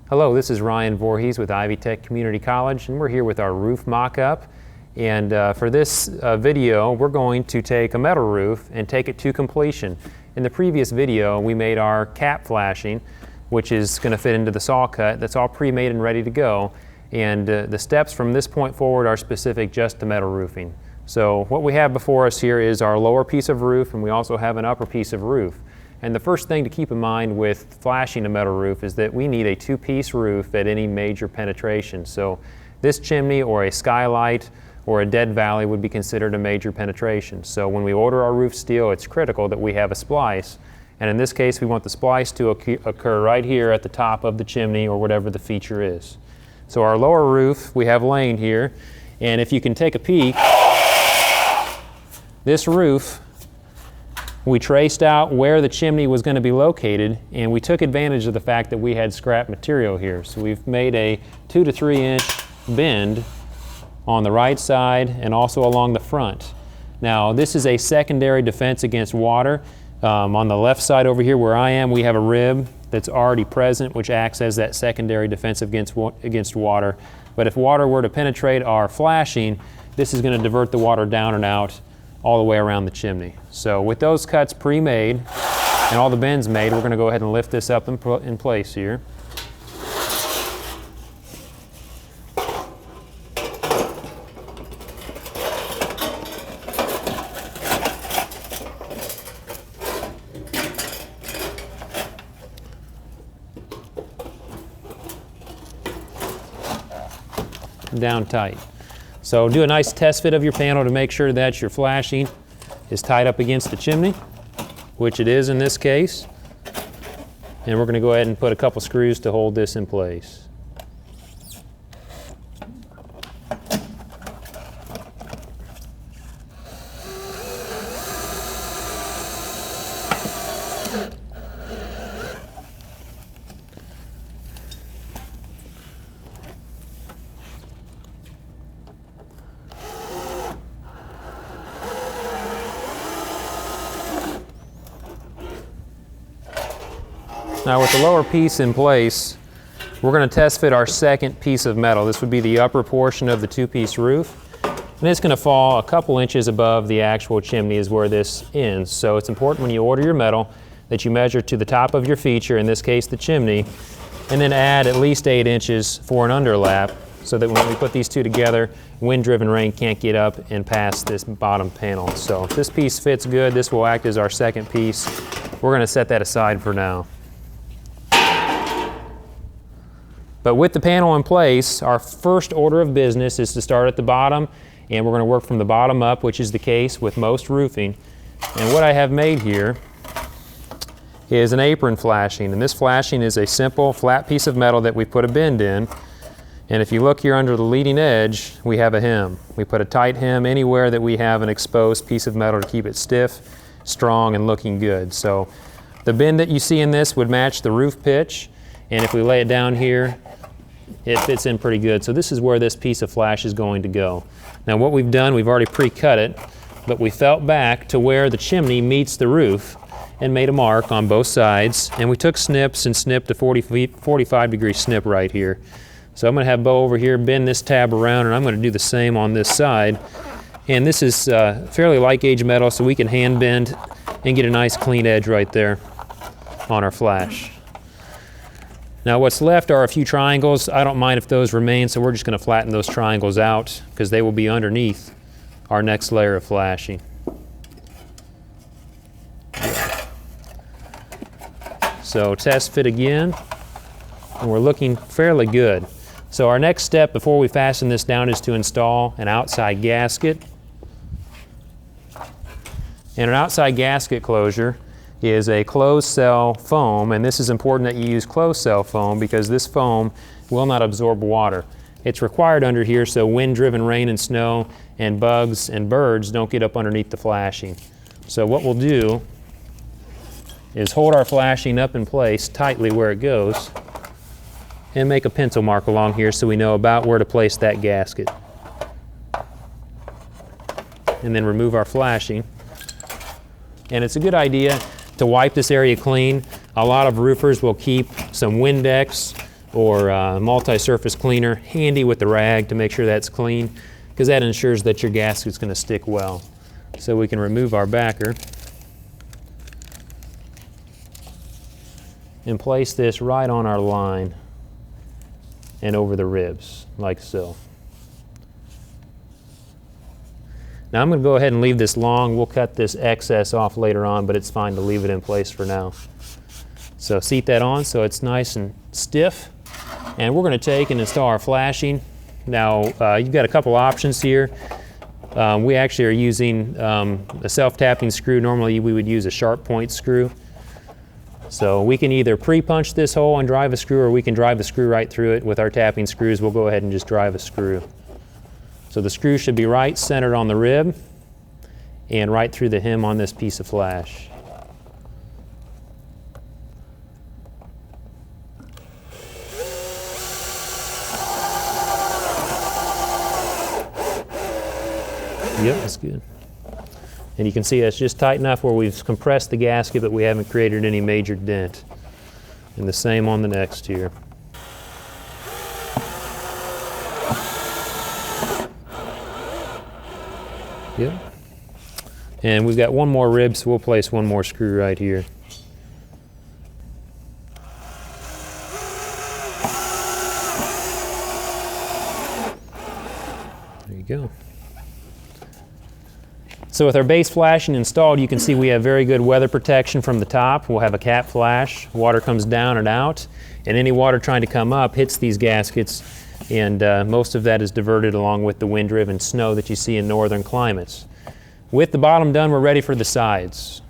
Hello, this is Ryan Voorhees with Ivy Tech Community College, and we're here with our roof mock-up. And for this video, we're going to take a metal roof and take it to completion. In the previous video, we made our cap flashing, which is going to fit into the saw cut. That's all pre-made and ready to go. And the steps from this point forward are specific just to metal roofing. So what we have before us here is our lower piece of roof, and we also have an upper piece of roof. And the first thing to keep in mind with flashing a metal roof is that we need a two-piece roof at any major penetration. So this chimney or a skylight or a dead valley would be considered a major penetration. So when we order our roof steel, it's critical that we have a splice. And in this case, we want the splice to occur right here at the top of the chimney or whatever the feature is. So our lower roof we have laying here, and if you can take a peek, this roof, we traced out where the chimney was going to be located, and we took advantage of the fact that we had scrap material here. So we've made a 2 to 3 inch bend on the right side and also along the front. Now this is a secondary defense against water. On the left side over here where I am, we have a rib that's already present, which acts as that secondary defense against water. But if water were to penetrate our flashing, this is going to divert the water down and out all the way around the chimney. So with those cuts pre-made and all the bends made, we're going to go ahead and lift this up in place here. Down tight. So do a nice test fit of your panel to make sure that your flashing is tied up against the chimney, which it is in this case. And we're going to go ahead and put a couple screws to hold this in place. Now with the lower piece in place, we're going to test fit our second piece of metal. This would be the upper portion of the two-piece roof. And it's going to fall a couple inches above the actual chimney is where this ends. So it's important when you order your metal that you measure to the top of your feature, in this case the chimney, and then add at least 8 inches for an underlap so that when we put these two together, wind-driven rain can't get up and past this bottom panel. So if this piece fits good, this will act as our second piece. We're going to set that aside for now. But with the panel in place, our first order of business is to start at the bottom, and we're going to work from the bottom up, which is the case with most roofing. And what I have made here is an apron flashing, and this flashing is a simple flat piece of metal that we put a bend in. And if you look here under the leading edge, we have a hem. We put a tight hem anywhere that we have an exposed piece of metal to keep it stiff, strong, and looking good. So the bend that you see in this would match the roof pitch, and if we lay it down here, it fits in pretty good. So this is where this piece of flash is going to go. Now what we've done, we've already pre-cut it, but we felt back to where the chimney meets the roof and made a mark on both sides, and we took snips and snipped a 45-degree snip right here. So I'm going to have Bo over here bend this tab around, and I'm going to do the same on this side. And this is fairly light gauge metal, so we can hand bend and get a nice clean edge right there on our flash. Now what's left are a few triangles. I don't mind if those remain, so we're just going to flatten those triangles out because they will be underneath our next layer of flashing. So test fit again, and we're looking fairly good. So our next step before we fasten this down is to install an outside gasket. And an outside gasket closure is a closed cell foam, and this is important that you use closed cell foam because this foam will not absorb water. It's required under here so wind-driven rain and snow and bugs and birds don't get up underneath the flashing. So what we'll do is hold our flashing up in place tightly where it goes and make a pencil mark along here so we know about where to place that gasket. And then remove our flashing. And it's a good idea to wipe this area clean. A lot of roofers will keep some Windex or multi-surface cleaner handy with the rag to make sure that's clean, because that ensures that your gasket's going to stick well. So we can remove our backer and place this right on our line and over the ribs, like so. Now I'm going to go ahead and leave this long. We'll cut this excess off later on, but it's fine to leave it in place for now. So seat that on so it's nice and stiff. And we're going to take and install our flashing. Now you've got a couple options here. We actually are using a self-tapping screw. Normally we would use a sharp point screw. So we can either pre-punch this hole and drive a screw, or we can drive the screw right through it. With our tapping screws, we'll go ahead and just drive a screw. So the screw should be right centered on the rib and right through the hem on this piece of flash. Yep, that's good. And you can see that's just tight enough where we've compressed the gasket, but we haven't created any major dent. And the same on the next here. Yep. And we've got one more rib, so we'll place one more screw right here. There you go. So with our base flashing installed, you can see we have very good weather protection from the top. We'll have a cap flash. Water comes down and out, and any water trying to come up hits these gaskets, and most of that is diverted along with the wind-driven snow that you see in northern climates. With the bottom done, we're ready for the sides.